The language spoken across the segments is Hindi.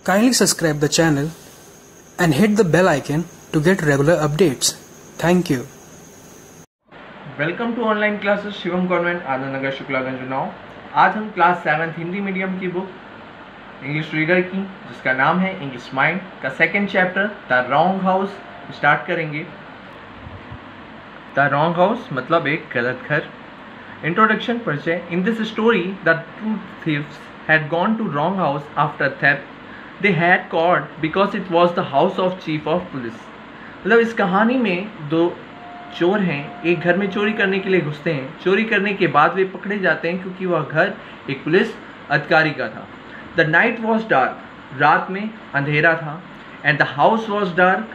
Kindly subscribe the channel and hit the bell icon to get regular updates. Thank you. Welcome to online classes Shivam convent Anand Nagar Shuklaganj Unnao. आज हम क्लास 7 हिंदी मीडियम की बुक इंग्लिश रीडर की जिसका नाम है इंग्लिश माइंड का second chapter the wrong house start करेंगे। द रॉन्ग हाउस मतलब एक गलत घर। इंट्रोडक्शन परिचय। In this story the two thieves had gone to wrong house after theft they had caught because it was the house of chief of police. मतलब इस कहानी में दो चोर हैं, एक घर में चोरी करने के लिए घुसते हैं। चोरी करने के बाद वे पकड़े जाते हैं क्योंकि वह घर एक पुलिस अधिकारी का था। द नाइट वॉज डार्क, रात में अंधेरा था। And the house was dark,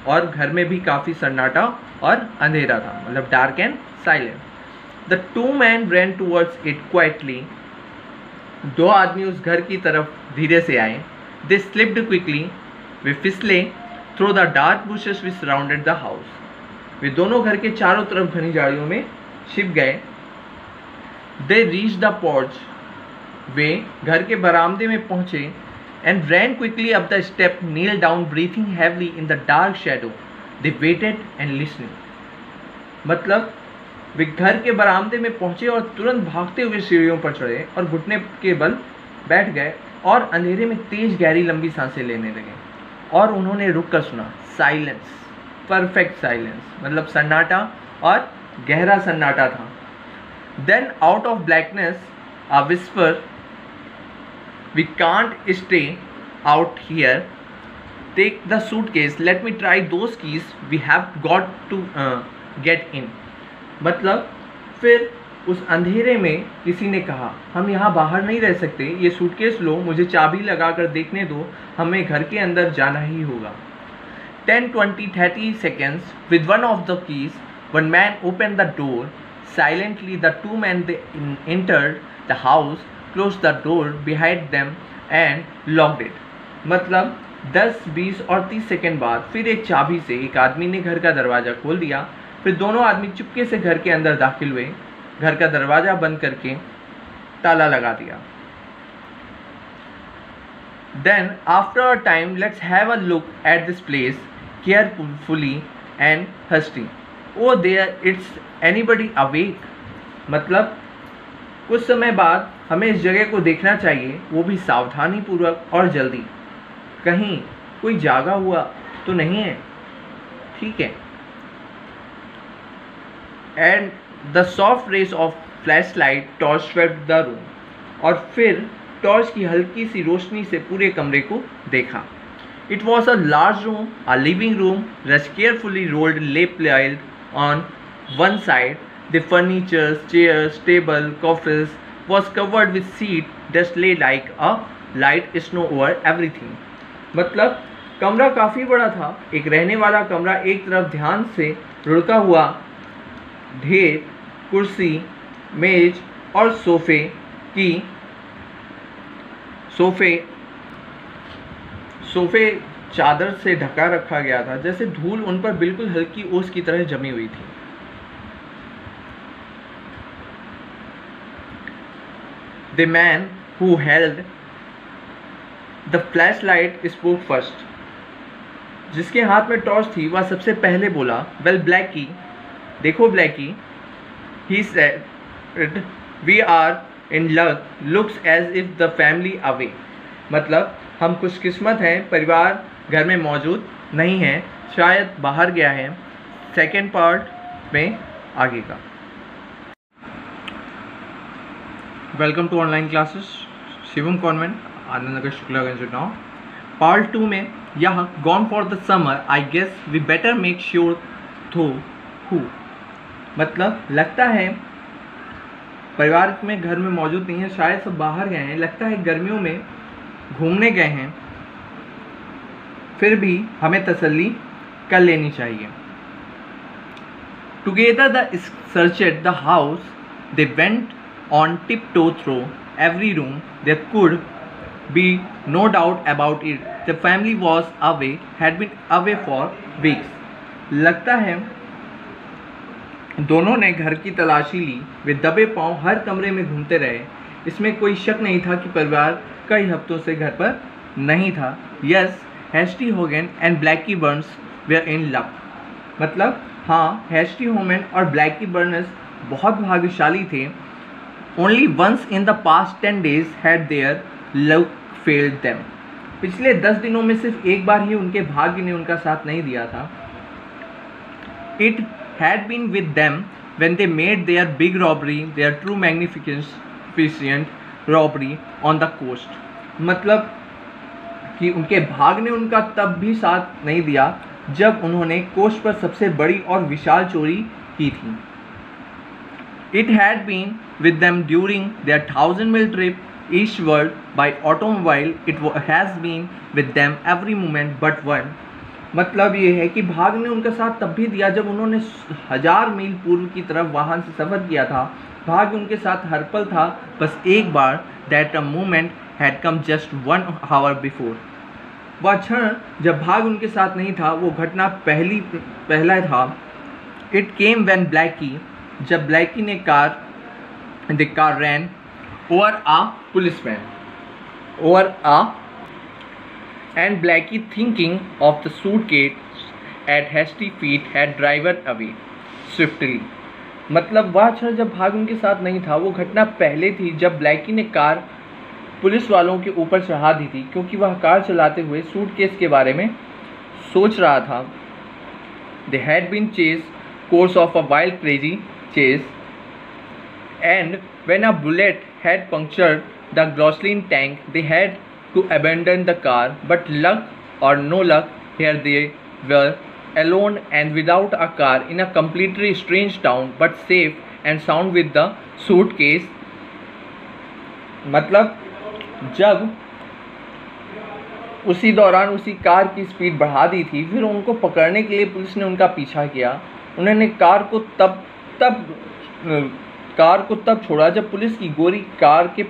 और घर में भी काफ़ी सन्नाटा और अंधेरा था, मतलब dark and silent. The two man ran towards it quietly, दो आदमी उस घर की तरफ धीरे से आए। दे स्लिप्ड क्विकली, वे फिसले through the dark bushes which surrounded the house, वे दोनों घर के चारों तरफ घनी झाड़ियों में छिप गए। दे रीच द पोर्च, वे घर के बरामदे में पहुंचे। And ran quickly up the step, kneel down breathing heavily in the dark shadow. They waited and listening, मतलब वे घर के बरामदे में पहुंचे और तुरंत भागते हुए सीढ़ियों पर चढ़े और घुटने के बल बैठ गए और अंधेरे में तेज गहरी लंबी सांसें लेने लगे। और उन्होंने रुक कर सुना। साइलेंस, परफेक्ट साइलेंस, मतलब सन्नाटा और गहरा सन्नाटा था। Then out of blackness a whisper, we can't stay out here, take the suitcase, let me try those keys we have got to get in. मतलब फिर उस अंधेरे में किसी ने कहा, हम यहाँ बाहर नहीं रह सकते, ये सूटकेस लो, मुझे चाबी लगा कर देखने दो, हमें घर के अंदर जाना ही होगा। 10, 20, 30 seconds with one of the keys, one man opened the door. Silently the two men they entered the house, closed the door behind them and locked it. मतलब 10, 20 और 30 सेकेंड बाद फिर एक चाबी से एक आदमी ने घर का दरवाज़ा खोल दिया। फिर दोनों आदमी चुपके से घर के अंदर दाखिल हुए, घर का दरवाज़ा बंद करके ताला लगा दिया। Then after a time, let's have a look at this place carefully and hastily. Oh there, it's anybody awake? मतलब कुछ समय बाद हमें इस जगह को देखना चाहिए, वो भी सावधानी पूर्वक और जल्दी। कहीं कोई जागा हुआ तो नहीं है, ठीक है। And the soft rays of flash light torch swept the room, और फिर टॉर्च की हल्की सी रोशनी से पूरे कमरे को देखा। It was a large room, a living room, was carefully rolled, lay piled on one side. The furniture, chairs, table, coffees was covered with seed, dust lay like a light snow over everything. मतलब कमरा काफ़ी बड़ा था, एक रहने वाला कमरा, एक तरफ ध्यान से रुड़का हुआ ढेर, कुर्सी, मेज और सोफे चादर से ढका रखा गया था, जैसे धूल उन पर बिल्कुल हल्की ओस की तरह जमी हुई थी। The man who held the flashlight spoke first. जिसके हाथ में टॉर्च थी वह सबसे पहले बोला, Well, Blackie, देखो Blackie, he said, we are in luck, looks as if the family away. मतलब हम खुशकिस्मत हैं, परिवार घर में मौजूद नहीं है, शायद बाहर गया है। सेकेंड पार्ट में आगे का। Welcome to online classes Shivam convent Anand Nagar Shuklaganj Unnao. Part 2 में यहाँ gone for the summer, I guess we better make sure though who, मतलब लगता है परिवार में घर में मौजूद नहीं है, शायद सब बाहर गए हैं, लगता है गर्मियों में घूमने गए हैं, फिर भी हमें तसल्ली कर लेनी चाहिए। Together they searched the house, they went on tiptoe through every room, there could be no doubt about it, the family was away, had been away for weeks. लगता है दोनों ने घर की तलाशी ली, वे दबे पांव हर कमरे में घूमते रहे। इसमें कोई शक नहीं था कि परिवार कई हफ्तों से घर पर नहीं था. Yes, Hasty Hogan and Blackie Burns were in luck. मतलब हाँ, हेस्टी होगन और ब्लैकी बर्न्स बहुत भाग्यशाली थे. Only once in the past 10 days had their luck failed them. पिछले 10 दिनों में सिर्फ एक बार ही उनके भाग्य ने उनका साथ नहीं दिया था. It had been with them when they made their big robbery, their true magnificent robbery on the coast. मतलब कि उनके भाग ने उनका तब भी साथ नहीं दिया जब उन्होंने कोस्ट पर सबसे बड़ी और विशाल चोरी की थी. It had been with them during their 1000-mile trip eastward by automobile. It has been with them every moment but one. मतलब ये है कि भाग ने उनका साथ तब भी दिया जब उन्होंने 1000 मील पूर्व की तरफ वाहन से सफ़र किया था. भाग उनके साथ हर पल था, बस एक बार. That a moment had come just 1 hour before. वह क्षण जब भाग उनके साथ नहीं था, वो घटना पहला था. इट केम व्हेन ब्लैकी, जब ब्लैकी ने the car rain over a policeman and Blackie, thinking of the suitcase at hasty feet, had driven away swiftly. मतलब वह क्षण जब भाग उनके साथ नहीं था, वो घटना पहले थी जब ब्लैकी ने कार पुलिस वालों के ऊपर चढ़ा दी थी, क्योंकि वह कार चलाते हुए सूटकेस के बारे में सोच रहा था. They had been chased course of a wild crazy chase, and when a bullet had punctured the gasoline tank, they had to abandon the car. But luck or no luck, here they were alone and without a car in a completely strange town, but safe and sound with the suitcase. मतलब जब उसी दौरान उसी कार की स्पीड बढ़ा दी थी, फिर उनको पकड़ने के लिए पुलिस ने उनका पीछा किया. उन्होंने कार को तब छोड़ा जब पुलिस की गोली कार के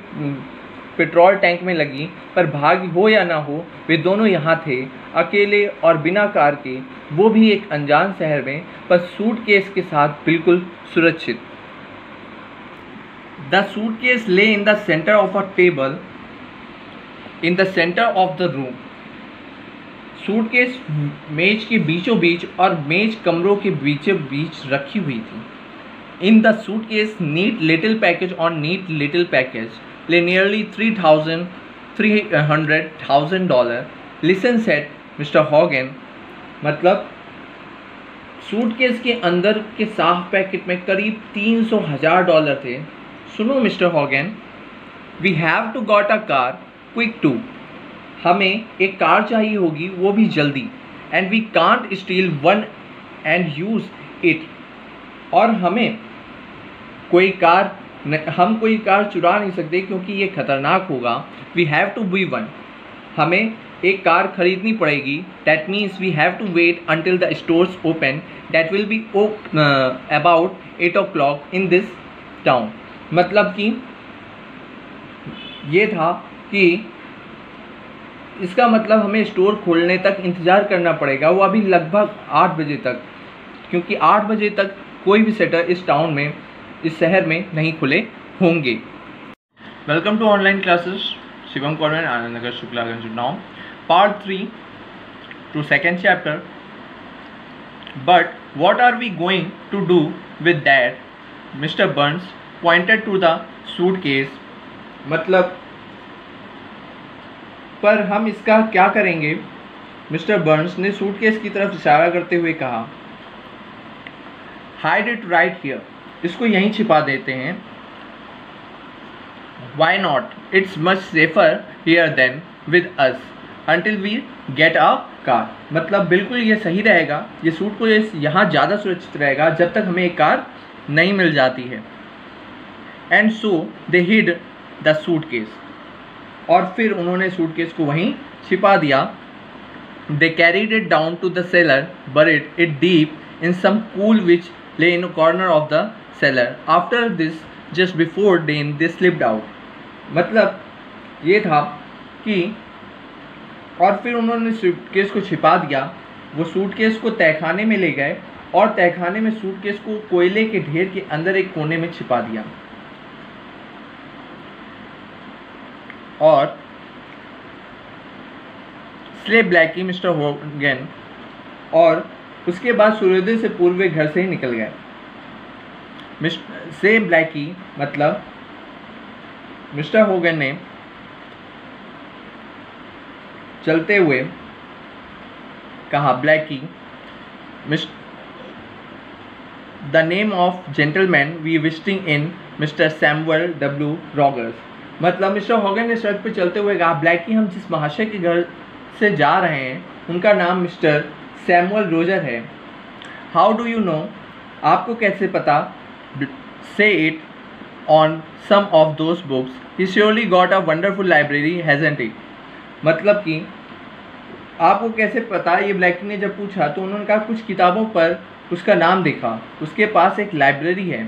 पेट्रोल टैंक में लगी. पर भाग्य हो या ना हो, वे दोनों यहाँ थे, अकेले और बिना कार के, वो भी एक अनजान शहर में, पर सूटकेस के साथ बिल्कुल सुरक्षित. द सूटकेस ले in the centre of a table in the centre of the room. Suitcase मेज के बीचों बीच और मेज कमरों के बीचों बीच रखी हुई थी. In the suitcase neat little package on neat little package lay nearly $300,000. Listen, said Mr. Hogan. मतलब सूटकेस के अंदर के साफ पैकेट में करीब $300,000 थे. सुनो mister Hogan, we have to got a car quick too. हमें एक कार चाहिए होगी, वो भी जल्दी. And we can't steal one and use it. और हम कोई कार चुरा नहीं सकते क्योंकि ये खतरनाक होगा. We have to be one. हमें एक कार खरीदनी पड़ेगी. That means we have to wait until the stores open. That will be about 8 o'clock in this town. मतलब कि ये था कि इसका मतलब हमें स्टोर खोलने तक इंतज़ार करना पड़ेगा, वो अभी लगभग 8 बजे तक, क्योंकि 8 बजे तक कोई भी सेटर इस टाउन में, इस शहर में नहीं खुले होंगे. Welcome to online classes. Shivam convent, Anand Nagar, Shuklaganj, now part 3 to second chapter. But what are we going to do with that? Mister Burns pointed to the suitcase. मतलब पर हम इसका क्या करेंगे? मिस्टर बर्न्स ने सूटकेस की तरफ इशारा करते हुए कहा. Hide it right here. इसको यहीं छिपा देते हैं. Why not? It's much safer here than with us until we get a car. मतलब बिल्कुल ये सही रहेगा, ये सूटकेस यहाँ ज़्यादा सुरक्षित रहेगा जब तक हमें एक कार नहीं मिल जाती है. And so they hid the suitcase. और फिर उन्होंने सूटकेस को वहीं छिपा दिया. They carried it down to the cellar, buried it deep in some pool which lay in a corner of the cellar. After this, just before then, they slipped out. मतलब ये था कि और फिर उन्होंने सूटकेस को छिपा दिया. वो सूटकेस को तहखाने में ले गए और तहखाने में सूटकेस को कोयले के ढेर के अंदर एक कोने में छिपा दिया. और स्ले ब्लैकी मिस्टर होगन, और उसके बाद सूर्योदय से पूर्व वे घर से ही निकल गए। स्ले ब्लैकी मतलब मिस्टर होगन ने चलते हुए कहा, Blackie the name of gentleman we visiting in mister Samuel W Rogers. मतलब मिस्टर होगन ने सड़क पर चलते हुए कहा, ब्लैकी हम जिस महाशय के घर से जा रहे हैं उनका नाम मिस्टर सैमुअल रोजर है। हाउ डू यू नो, आपको कैसे पता? Say it on some of those books, he surely got a wonderful library hasn't it. मतलब कि आपको कैसे पता, ये ब्लैकी ने जब पूछा तो उन्होंने कहा कुछ किताबों पर उसका नाम देखा, उसके पास एक लाइब्रेरी है।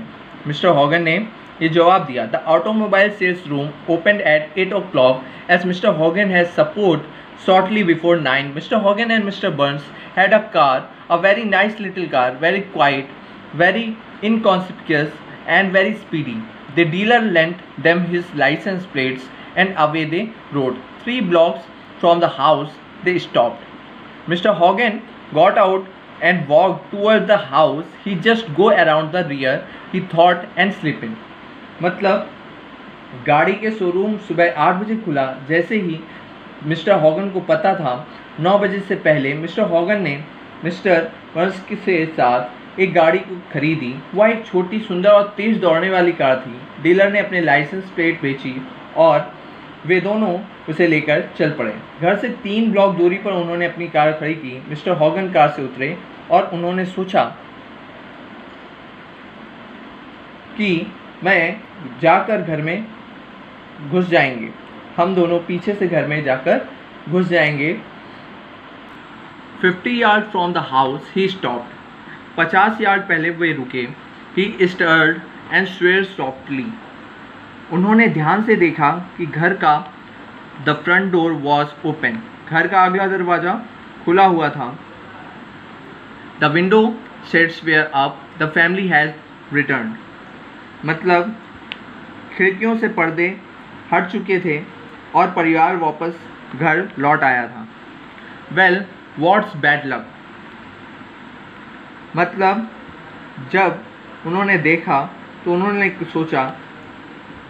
मिस्टर होगन ने ये जवाब दिया, the automobile sales room opened at 8 o'clock as Mr. Hogan has support shortly before 9. Mr. Hogan and Mr. Burns had a car, a very nice little car, very quiet, very inconspicuous and very speedy. The dealer lent them his license plates and away they rode. 3 blocks from the house they stopped. Mr. Hogan got out and walked towards the house. He just go around the rear, he thought, and slip in. मतलब गाड़ी के शोरूम सुबह 8 बजे खुला। जैसे ही मिस्टर हॉगन को पता था 9 बजे से पहले मिस्टर हॉगन ने मिस्टर वर्स के साथ एक गाड़ी को खरीदी। वह एक छोटी, सुंदर और तेज़ दौड़ने वाली कार थी। डीलर ने अपने लाइसेंस प्लेट बेची और वे दोनों उसे लेकर चल पड़े। घर से 3 ब्लॉक दूरी पर उन्होंने अपनी कार खड़ी की। मिस्टर हॉगन कार से उतरे और उन्होंने सोचा कि मैं जाकर घर में घुस जाएंगे, हम दोनों पीछे से घर में जाकर घुस जाएंगे। 50 yards from the house he stopped. 50 yard पहले वे रुके। He stirred and swore softly. उन्होंने ध्यान से देखा कि घर का The front door was open. घर का अगला दरवाज़ा खुला हुआ था। The window shades were up. The family has returned. मतलब खिड़कियों से पर्दे हट चुके थे और परिवार वापस घर लौट आया था। Well, what's bad luck? मतलब जब उन्होंने देखा तो उन्होंने सोचा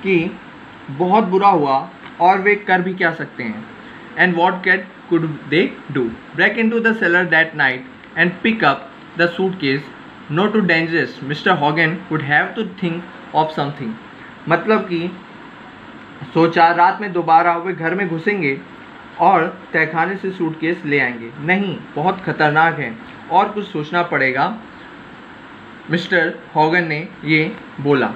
कि बहुत बुरा हुआ और वे कर भी क्या सकते हैं। And what could they do? Break into the cellar that night and pick up the suitcase? Not too dangerous. Mr. Hogan would have to think of something. मतलब कि सोचा रात में दोबारा वे घर में घुसेंगे और तहखाने से सूटकेस ले आएंगे। नहीं, बहुत खतरनाक है और कुछ सोचना पड़ेगा। मिस्टर हॉगन ने ये बोला।